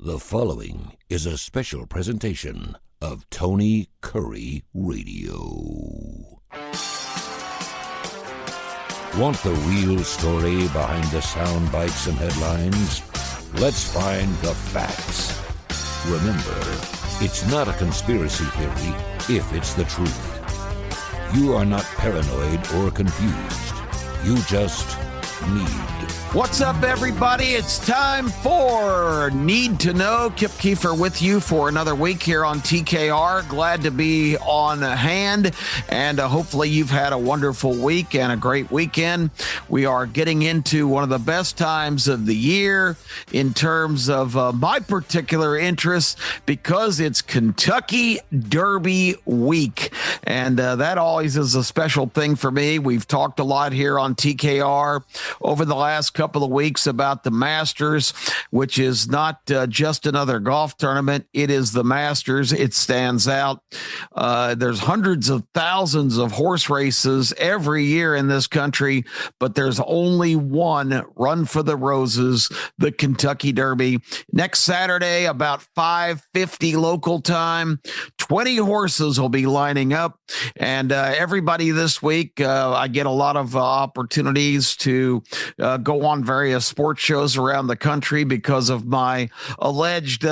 The following is a special presentation of Tony Kurre Radio. Want the real story behind the sound bites and headlines? Let's find the facts. Remember, it's not a conspiracy theory if it's the truth. You are not paranoid or confused. You just need. What's up, everybody? It's time for Need to Know. Kip Keefer with you for another week here on TKR. Glad to be on hand, and hopefully you've had a wonderful week and a great weekend. We are getting into one of the best times of the year in terms of my particular interest, because it's Kentucky Derby week, and that always is a special thing for me. We've talked a lot here on TKR over the last couple of weeks about the Masters, which is not just another golf tournament. It is the Masters. It stands out. There's hundreds of thousands of horse races every year in this country, but there's only one run for the roses, the Kentucky Derby. Next Saturday, about 5:50 local time, 20 horses will be lining up. And everybody this week, I get a lot of opportunities to go on various sports shows around the country because of my alleged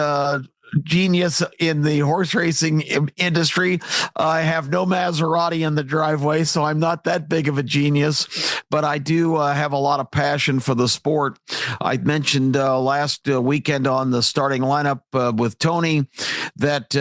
genius in the horse racing industry. I have no Maserati in the driveway, so I'm not that big of a genius, but I do have a lot of passion for the sport. I mentioned last weekend on the starting lineup with Tony that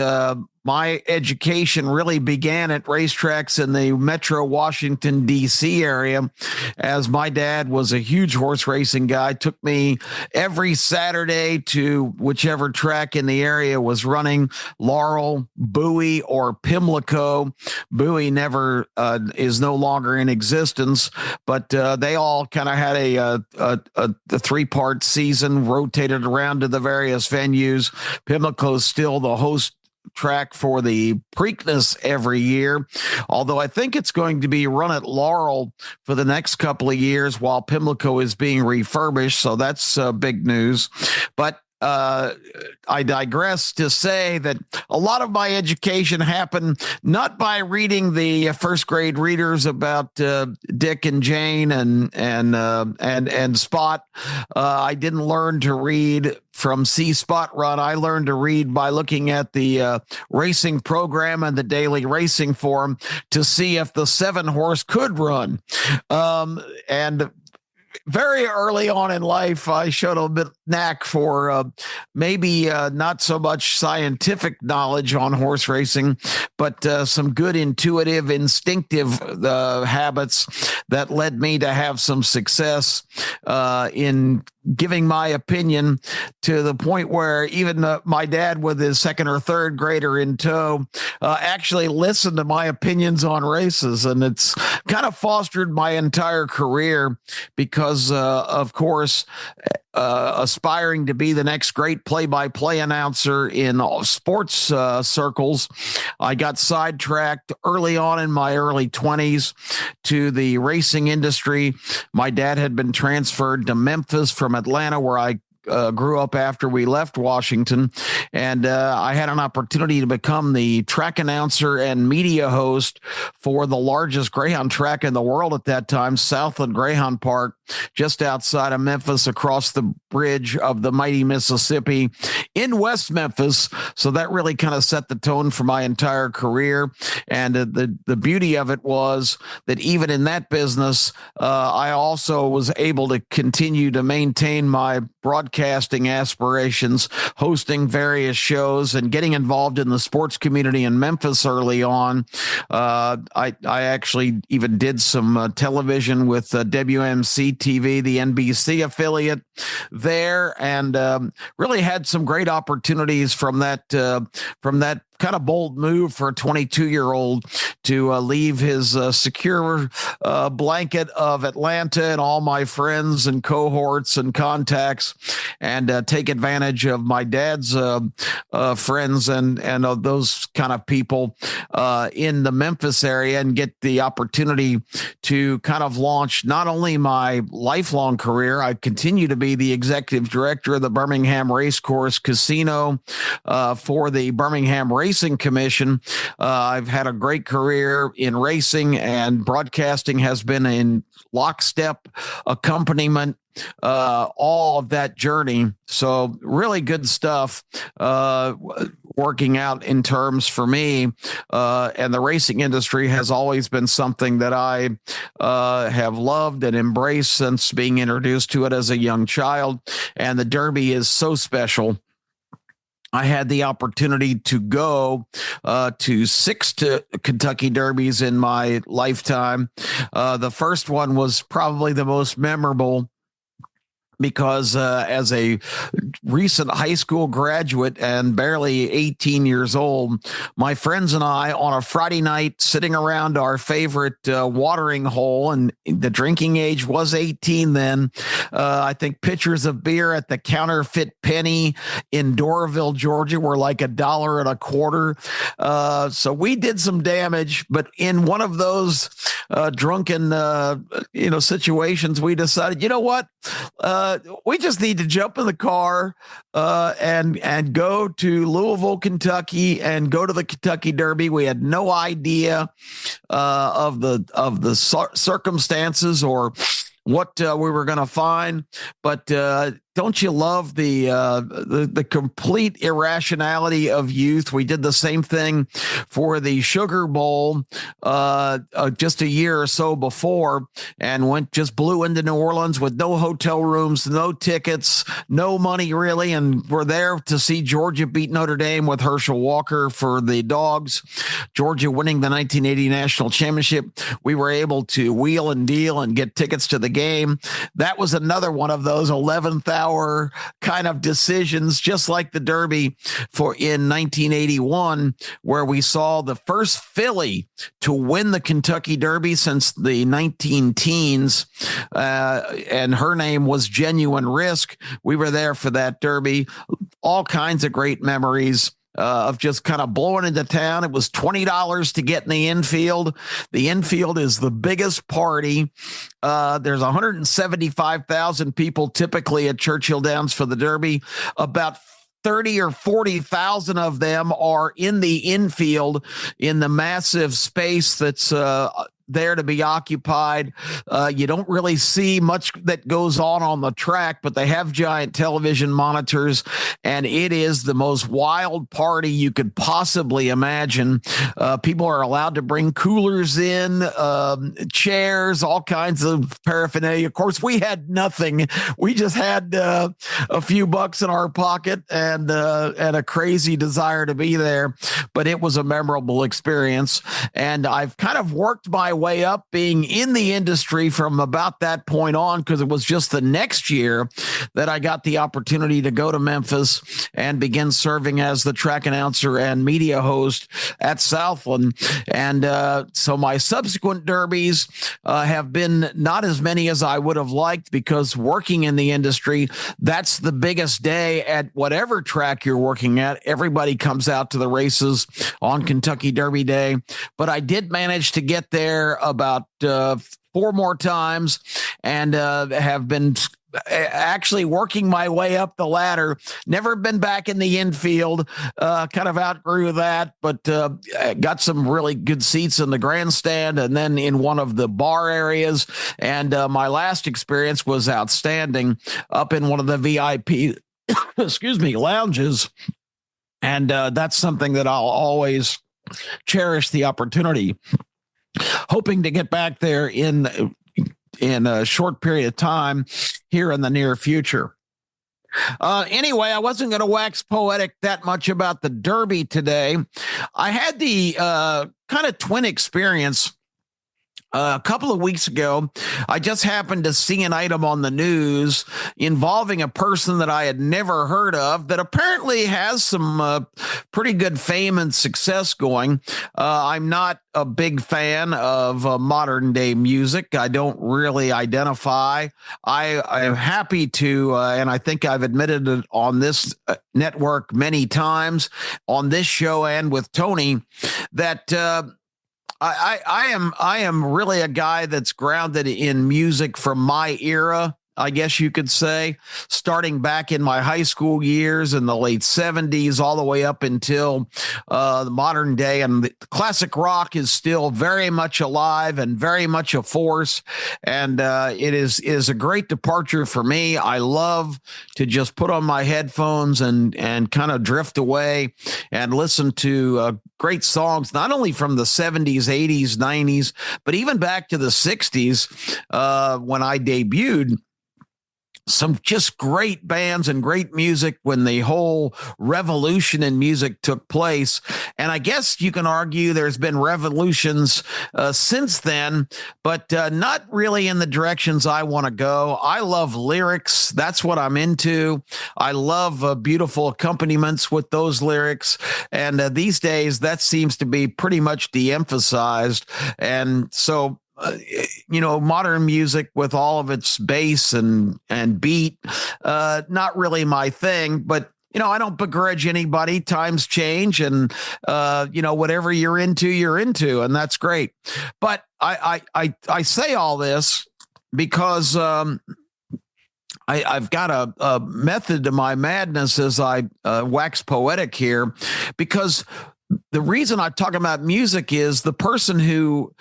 my education really began at racetracks in the metro Washington, D.C. area, as my dad was a huge horse racing guy. Took me every Saturday to whichever track in the area was running, Laurel, Bowie, or Pimlico. Bowie never is no longer in existence, but they all kind of had a three-part season, rotated around to the various venues. Pimlico's still the host track for the Preakness every year, although I think it's going to be run at Laurel for the next couple of years while Pimlico is being refurbished, so that's big news. But I digress to say that a lot of my education happened not by reading the first grade readers about Dick and Jane and Spot. I didn't learn to read from See Spot Run. I learned to read by looking at the racing program and the daily racing form to see if the 7-horse could run. And very early on in life, I showed a bit knack for maybe not so much scientific knowledge on horse racing, but some good intuitive, instinctive habits that led me to have some success in giving my opinion, to the point where even my dad, with his second or third grader in tow, actually listened to my opinions on races. And it's kind of fostered my entire career because, of course, aspiring to be the next great play-by-play announcer in sports circles, I got sidetracked early on in my early 20s to the racing industry. My dad had been transferred to Memphis from Atlanta, where I grew up after we left Washington, and I had an opportunity to become the track announcer and media host for the largest greyhound track in the world at that time, Southland Greyhound Park, just outside of Memphis, across the bridge of the mighty Mississippi in West Memphis. So that really kind of set the tone for my entire career. And the beauty of it was that even in that business, I also was able to continue to maintain my broadcasting aspirations, hosting various shows and getting involved in the sports community in Memphis early on. I actually even did some television with WMC TV, the NBC affiliate there, and really had some great opportunities from that kind of bold move for a 22-year-old to leave his secure blanket of Atlanta and all my friends and cohorts and contacts and take advantage of my dad's friends and those kind of people in the Memphis area and get the opportunity to kind of launch not only my lifelong career. I continue to be the executive director of the Birmingham Racecourse Casino for the Birmingham Racing Commission. I've had a great career in racing, and broadcasting has been in lockstep accompaniment all of that journey. So really good stuff working out in terms for me. And the racing industry has always been something that I have loved and embraced since being introduced to it as a young child. And the Derby is so special. I had the opportunity to go to 6 Kentucky Derbies in my lifetime. The first one was probably the most memorable because as a recent high school graduate and barely 18 years old, my friends and I on a Friday night sitting around our favorite watering hole, and the drinking age was 18 then. I think pitchers of beer at the Counterfeit Penny in Doraville, Georgia were like $1.25. So we did some damage, but in one of those drunken situations, we decided, you know what? We just need to jump in the car and go to Louisville, Kentucky, and go to the Kentucky Derby. We had no idea of the circumstances or what we were going to find, but don't you love the complete irrationality of youth? We did the same thing for the Sugar Bowl just a year or so before, and blew into New Orleans with no hotel rooms, no tickets, no money really, and we're there to see Georgia beat Notre Dame with Herschel Walker for the Dogs. Georgia winning the 1980 national championship. We were able to wheel and deal and get tickets to the game. That was another one of those 11th hour kind of decisions, just like the Derby in 1981, where we saw the first filly to win the Kentucky Derby since the 19 teens, and her name was Genuine Risk. We were there for that Derby. All kinds of great memories of just kind of blowing into town. It was $20 to get in the infield. The infield is the biggest party. There's 175,000 people typically at Churchill Downs for the Derby. About 30 or 40,000 of them are in the infield in the massive space that's there to be occupied. You don't really see much that goes on the track, but they have giant television monitors, and it is the most wild party you could possibly imagine. People are allowed to bring coolers in, chairs, all kinds of paraphernalia. Of course, we had nothing. We just had a few bucks in our pocket and a crazy desire to be there, but it was a memorable experience. And I've kind of worked my way up being in the industry from about that point on, because it was just the next year that I got the opportunity to go to Memphis and begin serving as the track announcer and media host at Southland. And so my subsequent derbies have been not as many as I would have liked, because working in the industry, that's the biggest day at whatever track you're working at. Everybody comes out to the races on Kentucky Derby Day. But I did manage to get there about 4 more times and have been actually working my way up the ladder. Never been back in the infield, kind of outgrew that, but got some really good seats in the grandstand and then in one of the bar areas. And my last experience was outstanding up in one of the VIP lounges. And that's something that I'll always cherish the opportunity. Hoping to get back there in a short period of time here in the near future. Anyway, I wasn't going to wax poetic that much about the Derby today. I had the kind of twin experience. A couple of weeks ago, I just happened to see an item on the news involving a person that I had never heard of that apparently has some pretty good fame and success going. I'm not a big fan of modern day music. I don't really identify. I am happy to, and I think I've admitted it on this network many times on this show and with Tony, that I am really a guy that's grounded in music from my era, I guess you could say, starting back in my high school years in the late 70s, all the way up until the modern day. And the classic rock is still very much alive and very much a force. And it is a great departure for me. I love to just put on my headphones and kind of drift away and listen to great songs, not only from the 70s, 80s, 90s, but even back to the 60s when I debuted. Some just great bands and great music when the whole revolution in music took place. And I guess you can argue there's been revolutions since then, but not really in the directions I want to go. I love lyrics. That's what I'm into. I love beautiful accompaniments with those lyrics. And these days, that seems to be pretty much de-emphasized. And so modern music with all of its bass and beat, not really my thing, but I don't begrudge anybody. Times change, and whatever you're into, and that's great. But I say all this because I've got a method to my madness as I wax poetic here, because the reason I talk about music is the person who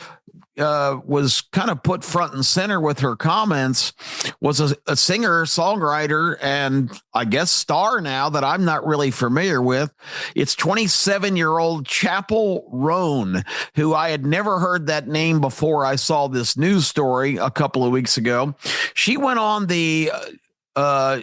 was kind of put front and center with her comments was a singer, songwriter, and I guess star now that I'm not really familiar with. It's 27-year-old Chappell Roan, who I had never heard that name before I saw this news story a couple of weeks ago. She went on the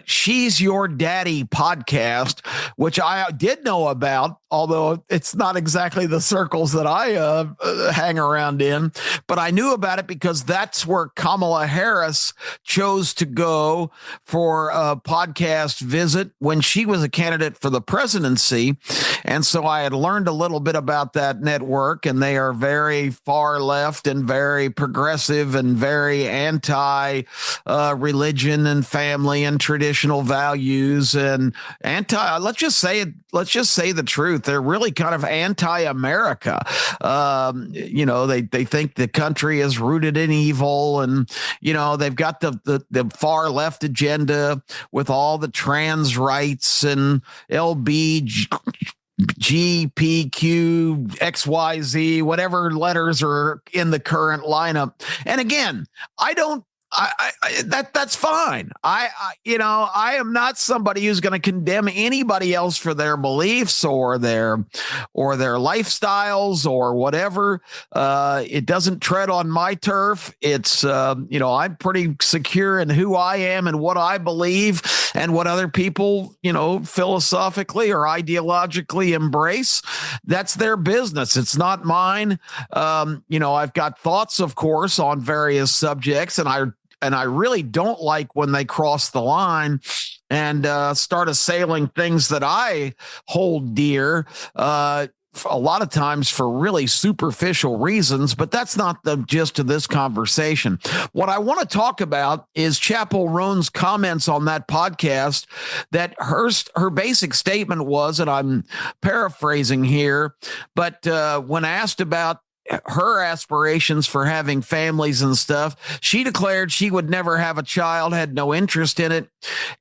She's Your Daddy podcast, which I did know about, although it's not exactly the circles that I hang around in, but I knew about it because that's where Kamala Harris chose to go for a podcast visit when she was a candidate for the presidency. And so I had learned a little bit about that network, and they are very far left and very progressive and very anti religion and family and traditional values and anti, let's just say the truth. They're really kind of anti-America. They think the country is rooted in evil, and they've got the far left agenda with all the trans rights and LBGPQ, XYZ, whatever letters are in the current lineup. And again, that's fine. I am not somebody who's going to condemn anybody else for their beliefs or their lifestyles or whatever. It doesn't tread on my turf. It's I'm pretty secure in who I am and what I believe and what other people philosophically or ideologically embrace. That's their business. It's not mine. I've got thoughts, of course, on various subjects, and I really don't like when they cross the line and start assailing things that I hold dear, a lot of times for really superficial reasons, but that's not the gist of this conversation. What I want to talk about is Chappell Roan's comments on that podcast. That her basic statement was, and I'm paraphrasing here, but when asked about her aspirations for having families and stuff, she declared she would never have a child, had no interest in it.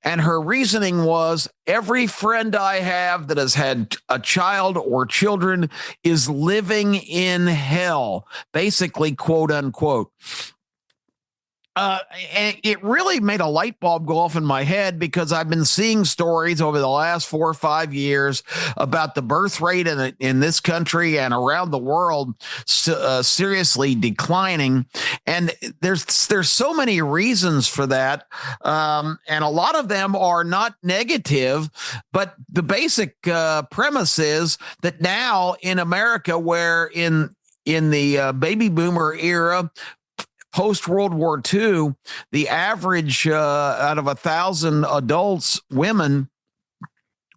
And her reasoning was, every friend I have that has had a child or children is living in hell, basically, quote unquote. And it really made a light bulb go off in my head, because I've been seeing stories over the last 4 or 5 years about the birth rate in this country and around the world seriously declining. And there's so many reasons for that. And a lot of them are not negative, but the basic premise is that now in America, where in the baby boomer era, post-World War II, the average out of 1,000 adults, women,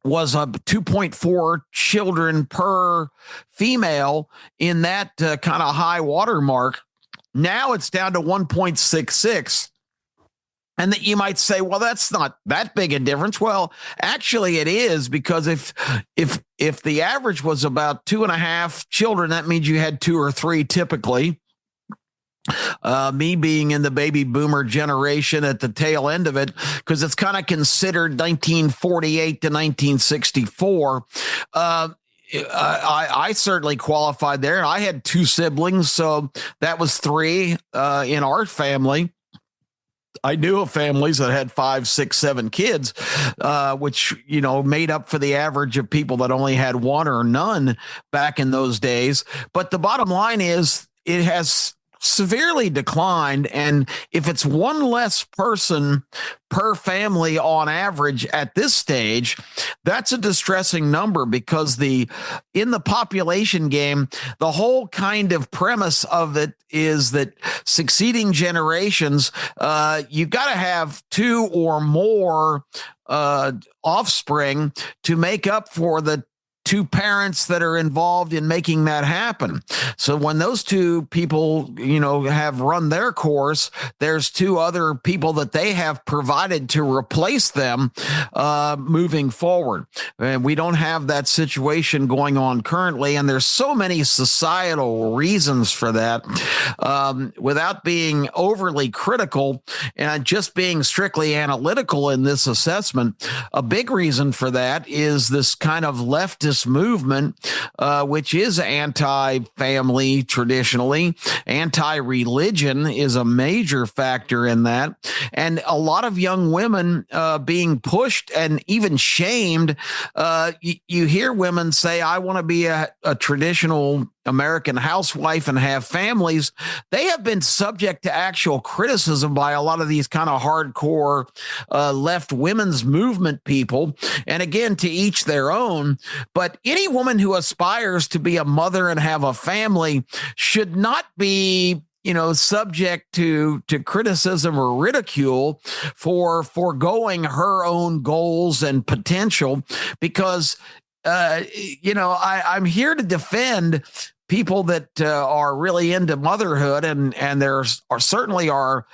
was 2.4 children per female in that kind of high water mark. Now it's down to 1.66. And that you might say, well, that's not that big a difference. Well, actually, it is, because if the average was about 2.5 children, that means you had 2 or 3 typically. Me being in the baby boomer generation at the tail end of it, because it's kind of considered 1948 to 1964. I certainly qualified there. I had 2 siblings, so that was 3 in our family. I knew of families that had 5, 6, 7 kids, which, made up for the average of people that only had 1 or none back in those days. But the bottom line is it has severely declined. And if it's 1 less person per family on average at this stage, that's a distressing number, because in the population game, the whole kind of premise of it is that succeeding generations, you got to have 2 or more offspring to make up for the 2 parents that are involved in making that happen. So when those 2 people, have run their course, there's 2 other people that they have provided to replace them moving forward. And we don't have that situation going on currently. And there's so many societal reasons for that. Without being overly critical and just being strictly analytical in this assessment, a big reason for that is this kind of leftist movement, which is anti-family traditionally. Anti-religion is a major factor in that. And a lot of young women being pushed and even shamed. You hear women say, I want to be a traditional American housewife and have families. They have been subject to actual criticism by a lot of these kind of hardcore left women's movement people. And again, to each their own. But any woman who aspires to be a mother and have a family should not be subject to criticism or ridicule for foregoing her own goals and potential, because I'm here to defend people that are really into motherhood, and there certainly are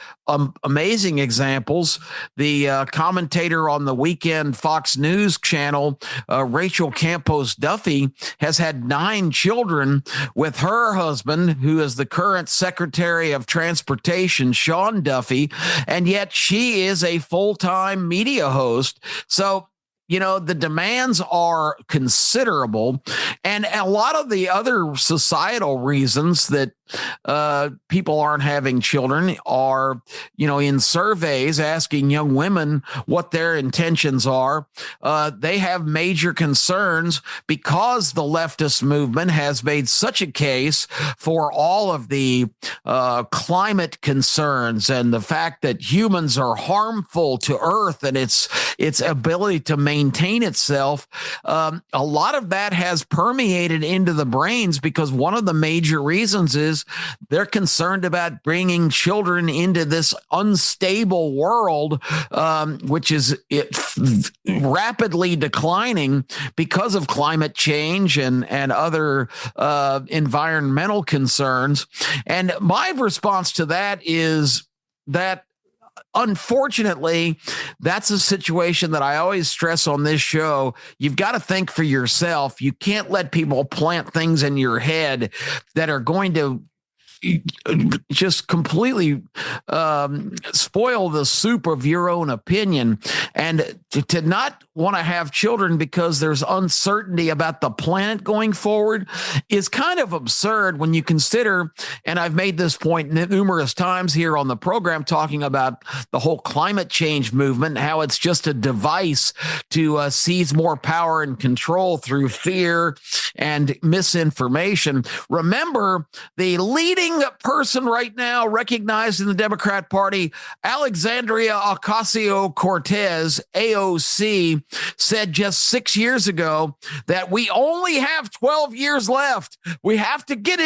amazing examples. The commentator on the weekend Fox News channel, Rachel Campos Duffy, has had 9 children with her husband, who is the current Secretary of Transportation, Sean Duffy, and yet she is a full-time media host. So the demands are considerable, and a lot of the other societal reasons that people aren't having children are, in surveys asking young women what their intentions are. They have major concerns because the leftist movement has made such a case for all of the climate concerns and the fact that humans are harmful to Earth and its ability to maintain itself. A lot of that has permeated into the brains, because one of the major reasons is they're concerned about bringing children into this unstable world, which is rapidly declining because of climate change and other environmental concerns. And my response to that is that, unfortunately, that's a situation that I always stress on this show. You've got to think for yourself. You can't let people plant things in your head that are going to just completely spoil the soup of your own opinion. And to not want to have children because there's uncertainty about the planet going forward is kind of absurd when you consider, and I've made this point numerous times here on the program, talking about the whole climate change movement, how it's just a device to seize more power and control through fear and misinformation. Remember, the leading person right now recognized in the Democrat Party, Alexandria Ocasio-Cortez, AOC, said just 6 years ago that we only have 12 years left. We have to get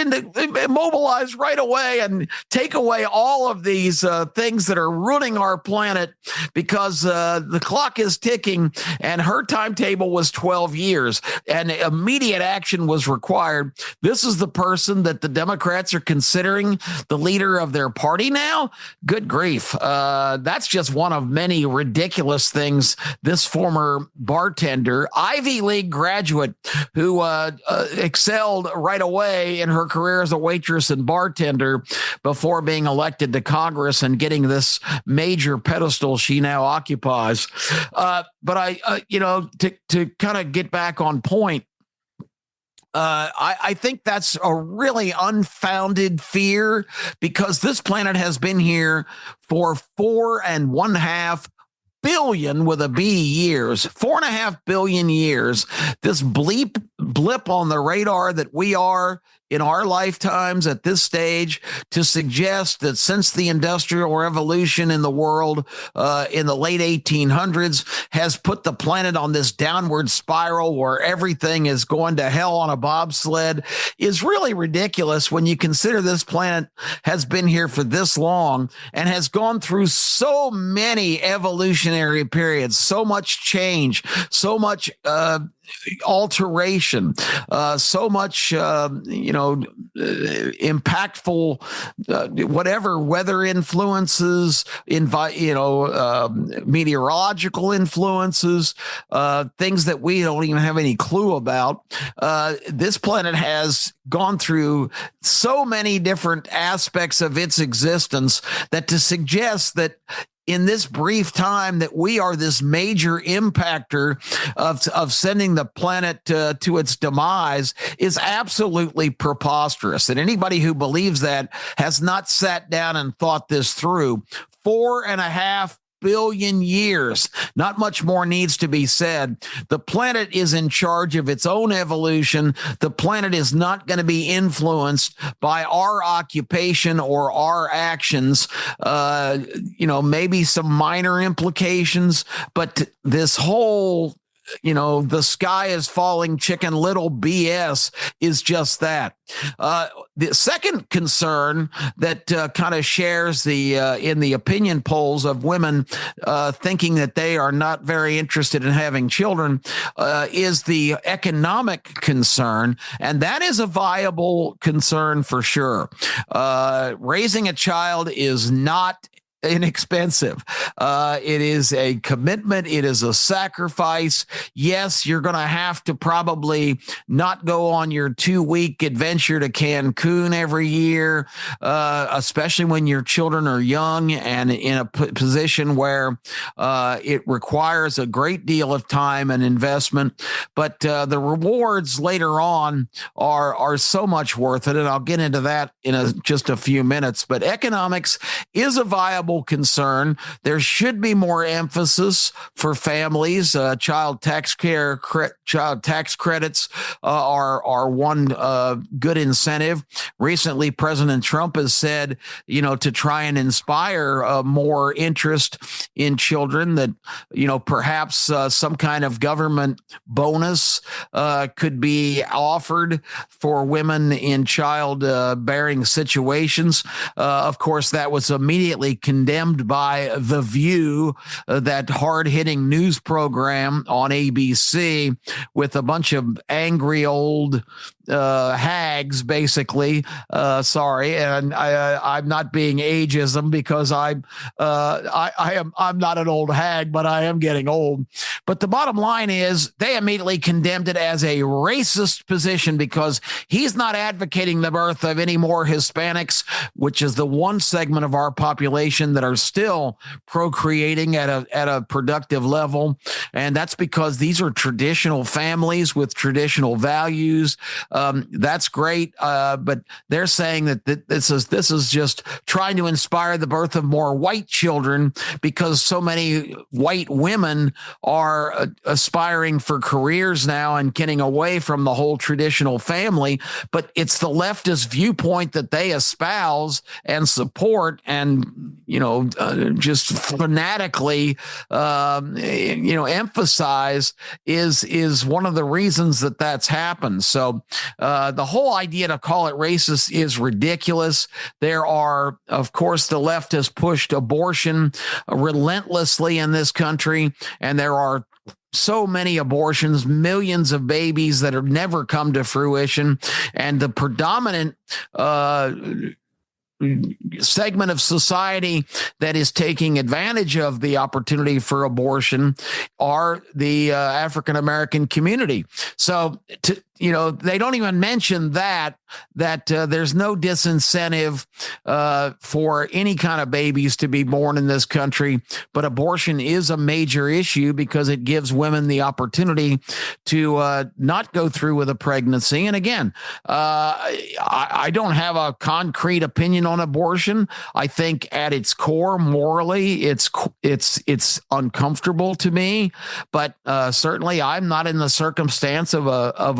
mobilize right away and take away all of these things that are ruining our planet, because the clock is ticking, and her timetable was 12 years and immediate action was required. This is the person that the Democrats are considering the leader of their party now. Good grief. That's just one of many ridiculous things this former bartender, Ivy League graduate who excelled right away in her career as a waitress and bartender before being elected to Congress and getting this major pedestal she now occupies. But to kind of get back on point, I think that's a really unfounded fear, because this planet has been here for 4.5 billion with a B years, 4.5 billion years. This blip on the radar that we are in our lifetimes at this stage, to suggest that since the Industrial Revolution in the world in the late 1800s has put the planet on this downward spiral where everything is going to hell on a bobsled, is really ridiculous when you consider this planet has been here for this long and has gone through so many evolutionary periods, so much change, so much alteration, so much, impactful, whatever weather influences, meteorological influences, things that we don't even have any clue about. This planet has gone through so many different aspects of its existence that to suggest that in this brief time that we are this major impactor of sending the planet to its demise is absolutely preposterous. And anybody who believes that has not sat down and thought this through. 4.5 billion years. Not much more needs to be said. The planet is in charge of its own evolution. The planet is not going to be influenced by our occupation or our actions. Maybe some minor implications, but this whole the sky is falling Chicken Little BS is just that. The second concern that kind of shares in the opinion polls of women thinking that they are not very interested in having children is the economic concern. And that is a viable concern for sure. Raising a child is not inexpensive. It is a commitment. It is a sacrifice. Yes, you're going to have to probably not go on your 2-week adventure to Cancun every year, especially when your children are young and in a position where it requires a great deal of time and investment. But the rewards later on are so much worth it. And I'll get into that in just a few minutes. But economics is a viable concern. There should be more emphasis for families. Child tax credits are one good incentive. Recently, President Trump has said, to try and inspire more interest in children, that perhaps some kind of government bonus could be offered for women in child bearing situations. Of course, that was immediately condemned by The View, that hard-hitting news program on ABC with a bunch of angry old hags, basically. Sorry, and I'm not being ageism, because I'm not an old hag, but I am getting old. But the bottom line is they immediately condemned it as a racist position, because he's not advocating the birth of any more Hispanics, which is the one segment of our population that are still procreating at a productive level. And that's because these are traditional families with traditional values. That's great. But they're saying that this is just trying to inspire the birth of more white children because so many white women are aspiring for careers now and getting away from the whole traditional family. But it's the leftist viewpoint that they espouse and support and, just fanatically, emphasize is one of the reasons that that's happened. So the whole idea to call it racist is ridiculous. There are, of course, the left has pushed abortion relentlessly in this country, and there are so many abortions, millions of babies that have never come to fruition. And the predominant segment of society that is taking advantage of the opportunity for abortion are the African American community. So, they don't even mention that there's no disincentive for any kind of babies to be born in this country. But abortion is a major issue because it gives women the opportunity to not go through with a pregnancy. And again, I don't have a concrete opinion on abortion. I think at its core, morally, it's uncomfortable to me. But certainly, I'm not in the circumstance of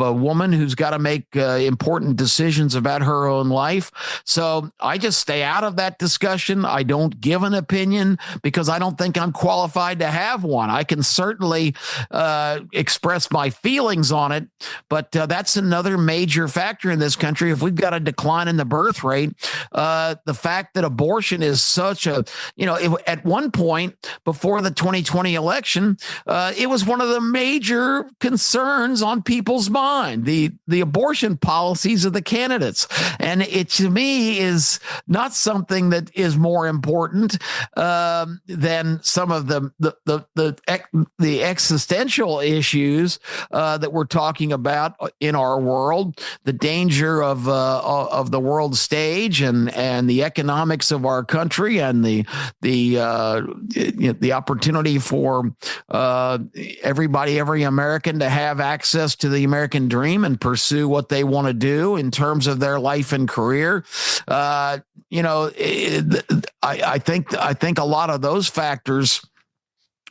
a woman who's got to make important decisions about her own life. So I just stay out of that discussion. I don't give an opinion because I don't think I'm qualified to have one. I can certainly express my feelings on it, but that's another major factor in this country. If we've got a decline in the birth rate, the fact that abortion is such a, at one point before the 2020 election, it was one of the major concerns on people's mind. The abortion policies of the candidates. And it, to me, is not something that is more important than some of the existential issues that we're talking about in our world, the danger of the world stage and the economics of our country and the opportunity for every American to have access to the American dream and pursue what they want to do in terms of their life and career. I think a lot of those factors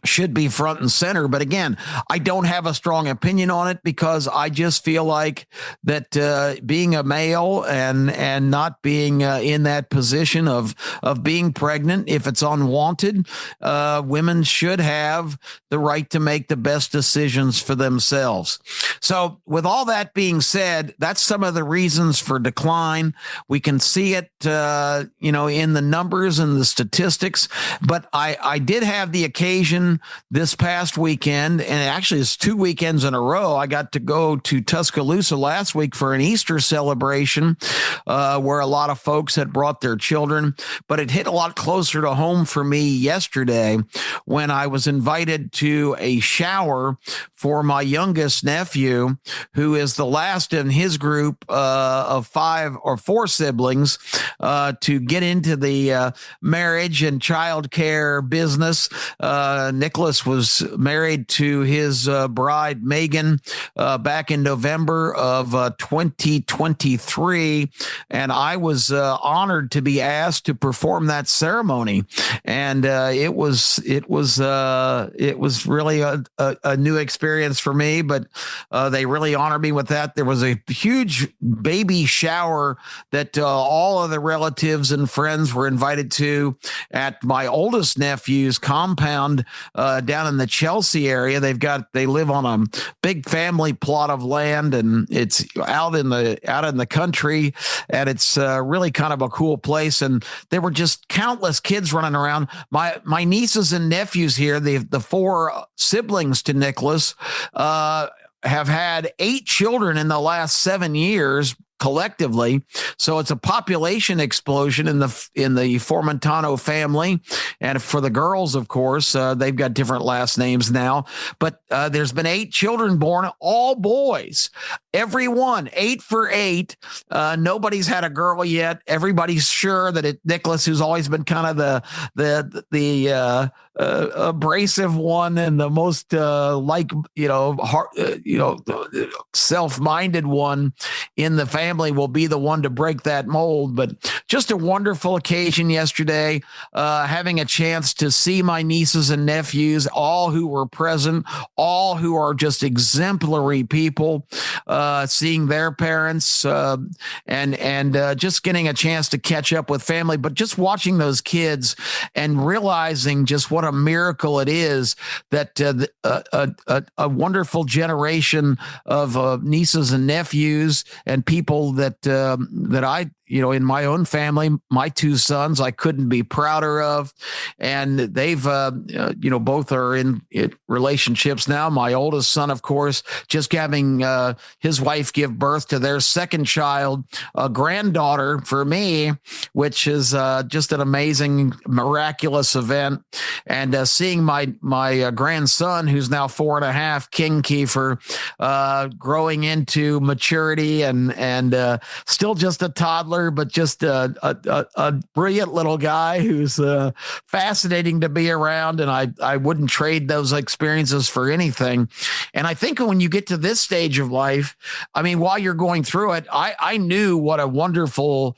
should be front and center. But again, I don't have a strong opinion on it because I just feel like that being a male and not being in that position of being pregnant, if it's unwanted, women should have the right to make the best decisions for themselves. So with all that being said, that's some of the reasons for decline. We can see it, in the numbers and the statistics, but I did have the occasion this past weekend, and actually it's 2 weekends in a row. I got to go to Tuscaloosa last week for an Easter celebration where a lot of folks had brought their children, but it hit a lot closer to home for me yesterday when I was invited to a shower for my youngest nephew, who is the last in his group of 5 or 4 siblings to get into the marriage and child care business. Nicholas was married to his bride, Megan, back in November of 2023. And I was honored to be asked to perform that ceremony. And it was really a new experience for me, but they really honored me with that. There was a huge baby shower that all of the relatives and friends were invited to at my oldest nephew's compound down in the Chelsea area. They live on a big family plot of land, and it's out in the country, and it's really kind of a cool place. And there were just countless kids running around. My nieces and nephews here, the 4 siblings to Nicholas, have had 8 children in the last 7 years collectively. So it's a population explosion in the Formentano family. And for the girls, of course, they've got different last names now, but there's been 8 children born, all boys. Everyone, 8 for 8. Nobody's had a girl yet. Everybody's sure that Nicholas, who's always been kind of the abrasive one and the most self-minded one in the family, will be the one to break that mold. But just a wonderful occasion yesterday, having a chance to see my nieces and nephews, all who were present, all who are just exemplary people. Seeing their parents and just getting a chance to catch up with family, but just watching those kids and realizing just what a miracle it is that a wonderful generation of nieces and nephews and people that I, in my own family, my 2 sons, I couldn't be prouder of. And they've, both are in relationships now. My oldest son, of course, just having his wife give birth to their second child, a granddaughter for me, which is just an amazing, miraculous event. And seeing my grandson, who's now 4.5, King Keefer, growing into maturity and still just a toddler, but just a brilliant little guy who's fascinating to be around. And I wouldn't trade those experiences for anything. And I think when you get to this stage of life, I mean, while you're going through it, I knew what a wonderful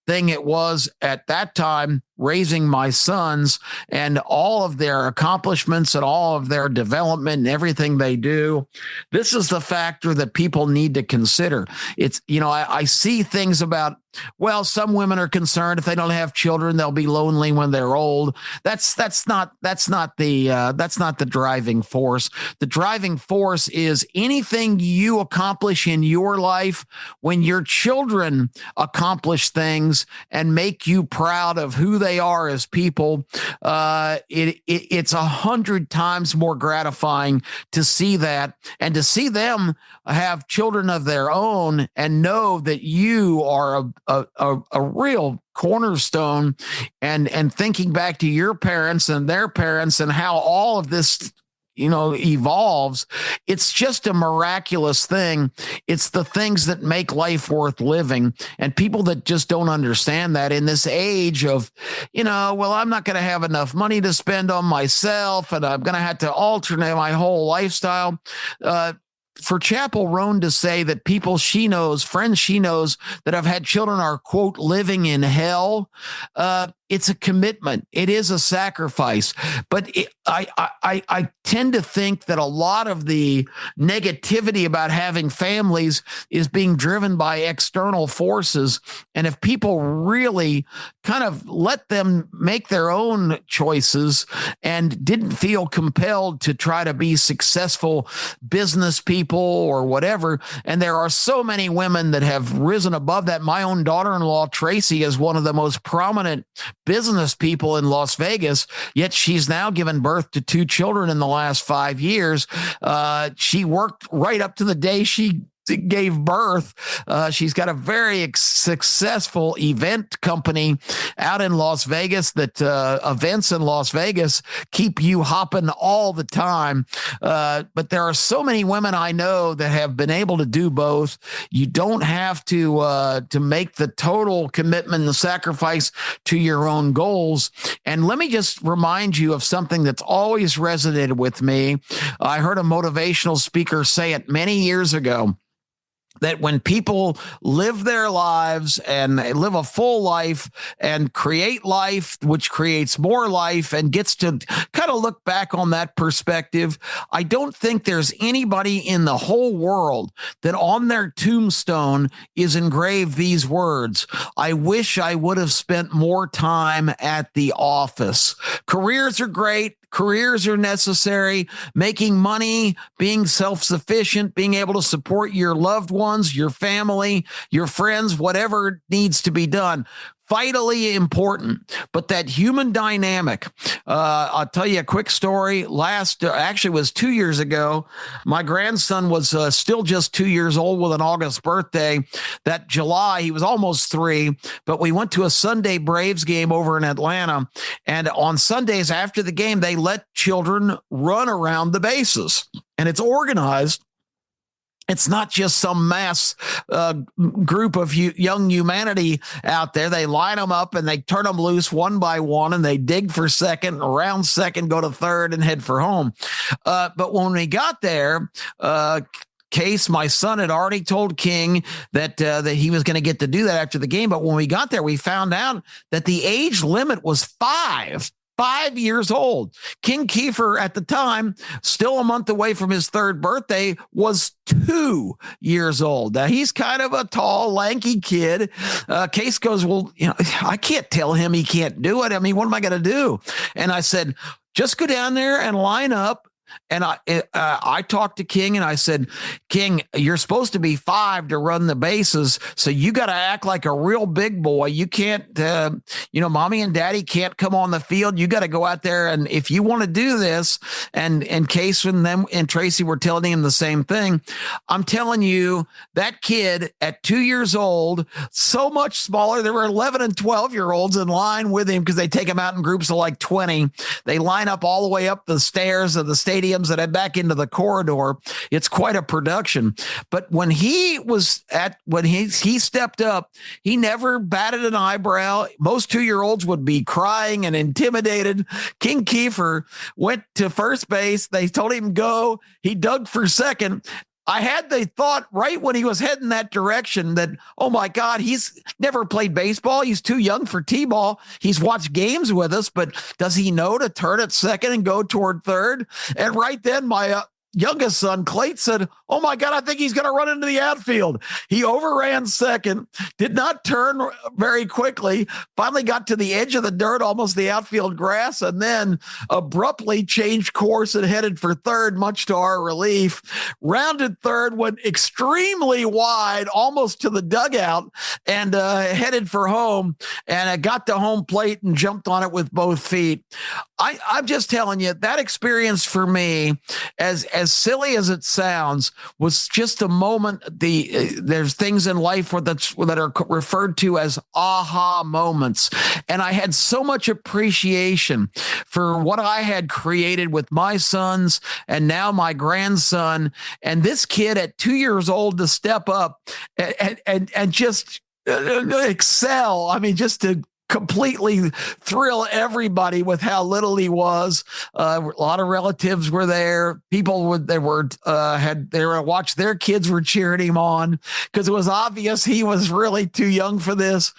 thing it was at that time, raising my sons and all of their accomplishments and all of their development and everything they do. This is the factor that people need to consider. It's, I see things about, well, some women are concerned if they don't have children, they'll be lonely when they're old. That's not the driving force. The driving force is anything you accomplish in your life when your children accomplish things and make you proud of who they are as people. It's 100 times more gratifying to see that and to see them have children of their own and know that you are a real cornerstone, and thinking back to your parents and their parents and how all of this evolves. It's just a miraculous thing. It's the things that make life worth living. And people that just don't understand that in this age of, well, I'm not going to have enough money to spend on myself and I'm going to have to alternate my whole lifestyle. For Chapel Roan to say that people she knows, friends she knows that have had children are, quote, living in hell, it's a commitment. It is a sacrifice. But I tend to think that a lot of the negativity about having families is being driven by external forces. And if people really kind of let them make their own choices and didn't feel compelled to try to be successful business people or whatever, and there are so many women that have risen above that. My own daughter-in-law, Tracy, is one of the most prominent business people in Las Vegas, yet she's now given birth to 2 children in the last 5 years. She worked right up to the day she gave birth. She's got a very successful event company out in Las Vegas that events in Las Vegas keep you hopping all the time. But there are so many women I know that have been able to do both. You don't have to make the total commitment and the sacrifice to your own goals. And let me just remind you of something that's always resonated with me. I heard a motivational speaker say it many years ago, that when people live their lives and live a full life and create life, which creates more life and gets to kind of look back on that perspective, I don't think there's anybody in the whole world that on their tombstone is engraved these words: I wish I would have spent more time at the office. Careers are great. Careers are necessary. Making money, being self-sufficient, being able to support your loved ones, your family, your friends, whatever needs to be done. Vitally important, but that human dynamic. I'll tell you a quick story. Actually was 2 years ago. My grandson was still just 2 years old with an August birthday. That July, he was almost 3, but we went to a Sunday Braves game over in Atlanta. And on Sundays after the game, they let children run around the bases, and it's organized It's not just some mass group of young humanity out there. They line them up and they turn them loose one by one, and they dig for second, around second, go to third, and head for home. But when we got there, Case, my son, had already told King that he was going to get to do that after the game. But when we got there, we found out that the age limit was 5 years old. King Keefer at the time, still a month away from his third birthday, was 2 years old. Now, he's kind of a tall, lanky kid. Case goes, well, I can't tell him he can't do it. I mean, what am I going to do? And I said, just go down there and line up. And I talked to King and I said, King, you're supposed to be 5 to run the bases. So you got to act like a real big boy. You can't, mommy and daddy can't come on the field. You got to go out there. And if you want to do this, and Case and them and Tracy were telling him the same thing. I'm telling you, that kid at 2 years old, so much smaller. There were 11 and 12-year-olds in line with him because they take him out in groups of like 20. They line up all the way up the stairs of the stadiums and head back into the corridor. It's quite a production. But when he stepped up, he never batted an eyebrow. Most 2-year-olds would be crying and intimidated. King Keefer went to first base. They told him go. He dug for second. I had the thought right when he was heading that direction that, oh my God, he's never played baseball. He's too young for T-ball. He's watched games with us, but does he know to turn at second and go toward third? And right then my youngest son, Clayton, said, oh my God, I think he's going to run into the outfield. He overran second, did not turn very quickly, finally got to the edge of the dirt, almost the outfield grass, and then abruptly changed course and headed for third, much to our relief. Rounded third, went extremely wide, almost to the dugout, and headed for home, and got to home plate and jumped on it with both feet. I'm just telling you, that experience for me, as silly as it sounds, was just a moment. There's things in life that are referred to as aha moments. And I had so much appreciation for what I had created with my sons and now my grandson. And this kid at 2 years old to step up and just excel. I mean, just to completely thrill everybody with how little he was. A lot of relatives were there. People were watch their kids were cheering him on because it was obvious he was really too young for this.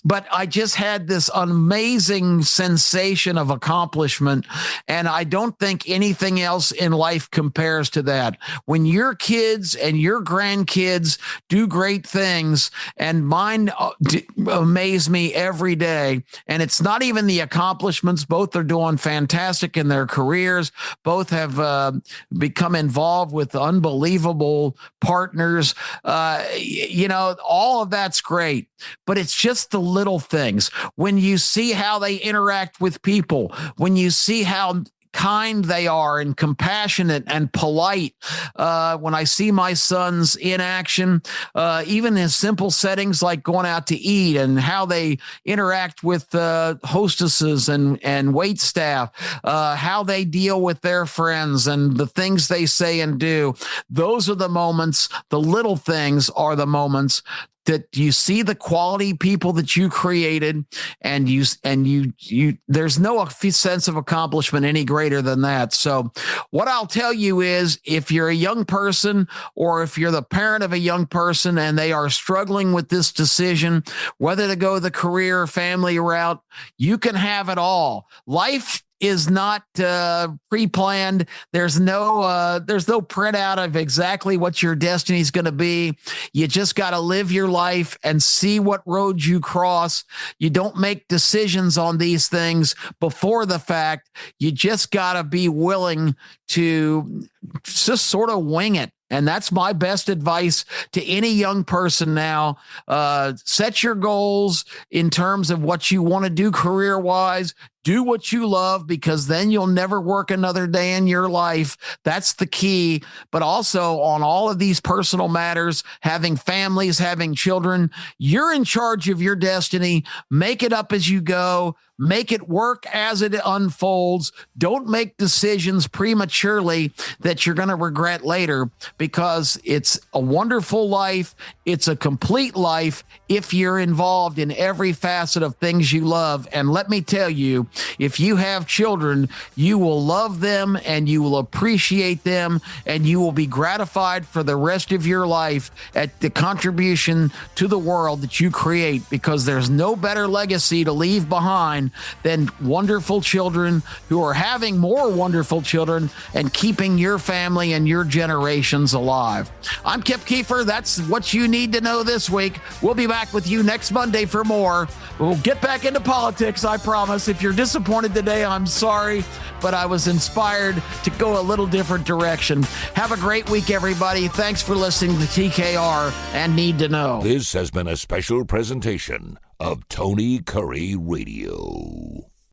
But I just had this amazing sensation of accomplishment, and I don't think anything else in life compares to that. When your kids and your grandkids do great things, and mine amaze me every day, and it's not even the accomplishments. Both are doing fantastic in their careers. Both have become involved with unbelievable partners. All of that's great, but it's just the little things. When you see how they interact with people, when you see how kind they are and compassionate and polite. When I see my sons in action, even in simple settings like going out to eat, and how they interact with hostesses and wait staff, how they deal with their friends and the things they say and do. Those are the moments. The little things are the moments that you see the quality people that you created, and you there's no sense of accomplishment any greater than that. So what I'll tell you is, if you're a young person, or if you're the parent of a young person and they are struggling with this decision, whether to go the career or family route, you can have it all. Life is not pre-planned. There's no printout of exactly what your destiny is going to be. You just got to live your life and see what roads you cross. You don't make decisions on these things before the fact. You just got to be willing to just sort of wing it. And that's my best advice to any young person now. Set your goals in terms of what you want to do career-wise. Do what you love, because then you'll never work another day in your life. That's the key. But also on all of these personal matters, having families, having children, you're in charge of your destiny. Make it up as you go. Make it work as it unfolds. Don't make decisions prematurely that you're going to regret later, because it's a wonderful life. It's a complete life if you're involved in every facet of things you love. And let me tell you, if you have children, you will love them and you will appreciate them, and you will be gratified for the rest of your life at the contribution to the world that you create, because there's no better legacy to leave behind than wonderful children who are having more wonderful children and keeping your family and your generations alive. I'm Kip Keefer. That's what you need to know this week. We'll be back with you next Monday for more. We'll get back into politics, I promise. If you're disappointed today, I'm sorry, but I was inspired to go a little different direction. Have a great week, everybody. Thanks for listening to TKR and Need to Know. This has been a special presentation of Tony Kurre Radio.